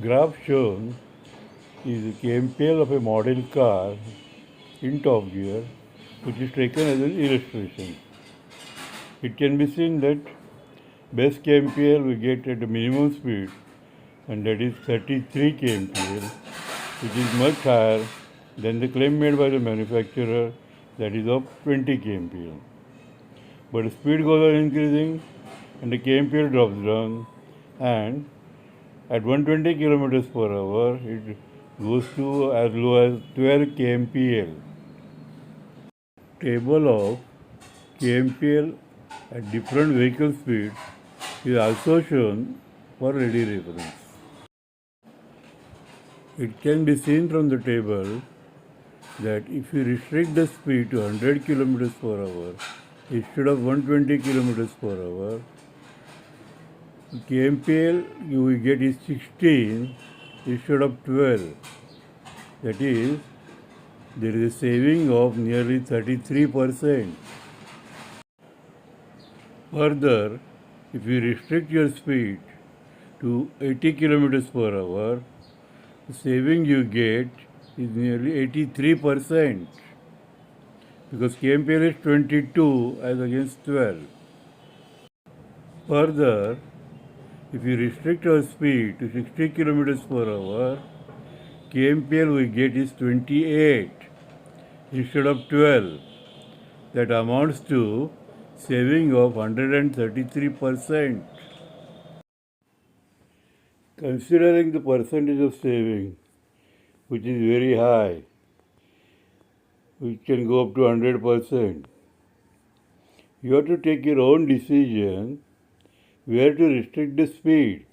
Graph shown is a KMPL of a model car in Top Gear, which is taken as an illustration. It can be seen that best KMPL we get at the minimum speed, and that is 33 kmpl, which is much higher than the claim made by the manufacturer, that is of 20 kmpl. But the speed goes on increasing and the kmpl drops down, and at 120 kilometers per hour it goes to as low as 12 kmpl. Table of kmpl at different vehicle speeds is also shown for ready reference. It can be seen from the table that if you restrict the speed to 100 km per hour instead of 120 km per hour, KMPL you will get is 16 instead of 12. That is, there is a saving of nearly 33%. Further, if you restrict your speed to 80 km per hour, the saving you get is nearly 83%, because KMPL is 22 as against 12. Further, if you restrict our speed to 60 km per hour, KMPL we get is 28 instead of 12. That amounts to saving of 133%. Considering the percentage of saving, which is very high, which can go up to 100%, you have to take your own decision where to restrict the speed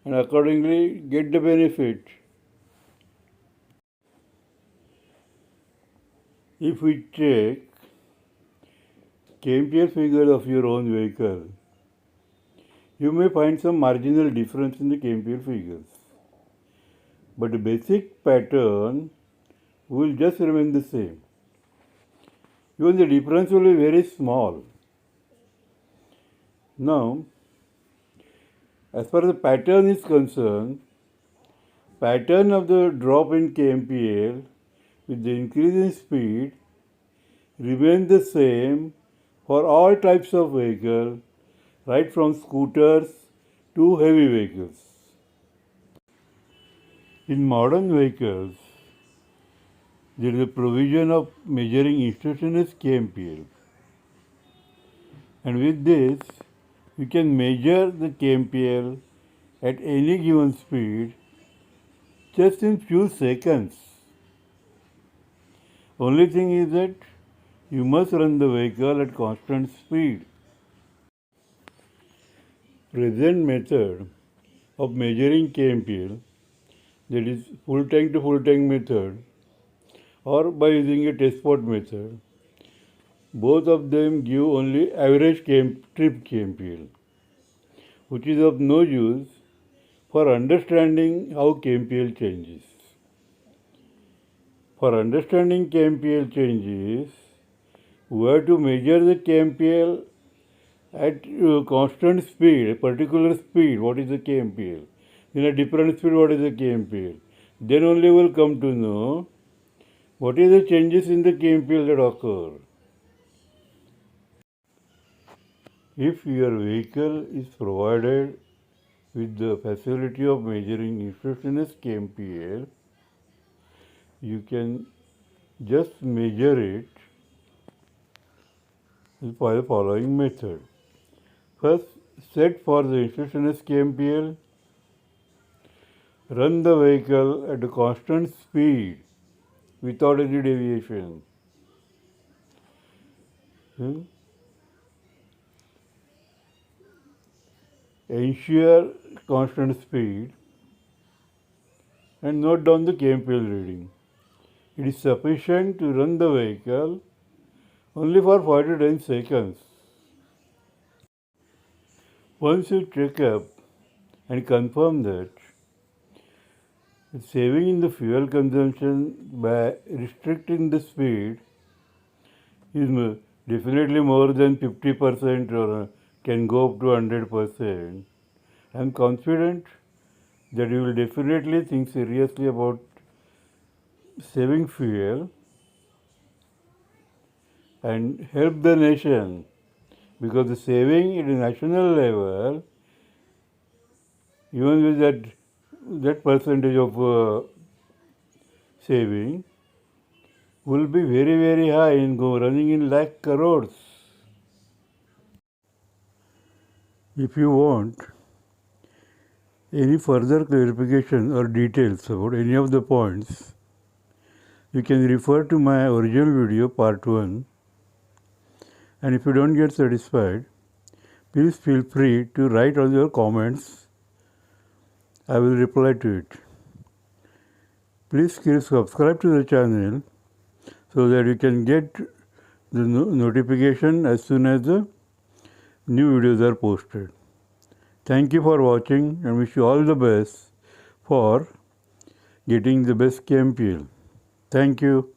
and accordingly get the benefit. If we check KMPL figure of your own vehicle, you may find some marginal difference in the KMPL figures, but the basic pattern will just remain the same. Even the difference will be very small. Now, as far as the pattern is concerned, pattern of the drop in KMPL with the increase in speed remains the same for all types of vehicles, right from scooters to heavy vehicles. In modern vehicles, there is a provision of measuring instantaneous KMPL, and with this, you can measure the KMPL at any given speed just in few seconds. Only thing is that you must run the vehicle at constant speed. Present method of measuring KMPL, that is full tank to full tank method, or by using a test pot method, both of them give only average trip KMPL, which is of no use for understanding how KMPL changes. For understanding KMPL changes, we have to measure the KMPL at constant speed, a particular speed, what is the KMPL. In a different speed, what is the KMPL. Then only we will come to know what is the changes in the KMPL that occur. If your vehicle is provided with the facility of measuring instantaneous KMPL, you can just measure it by the following method. First, set for the instantaneous KMPL, run the vehicle at a constant speed without any deviation. Ensure constant speed and note down the KMPL reading. It is sufficient to run the vehicle only for 5 to 10 seconds. Once you check up and confirm that saving in the fuel consumption by restricting the speed is definitely more than 50% or can go up to 100%, I am confident that you will definitely think seriously about saving fuel and help the nation, because the saving at a national level, even with that percentage of saving, will be very, very high in running in lakh crores. If you want any further clarification or details about any of the points, you can refer to my original video part 1, and if you don't get satisfied, please feel free to write all your comments. I will reply to it. Please subscribe to the channel so that you can get the notification as soon as the new videos are posted. Thank you for watching and wish you all the best for getting the best KMPL. Thank you.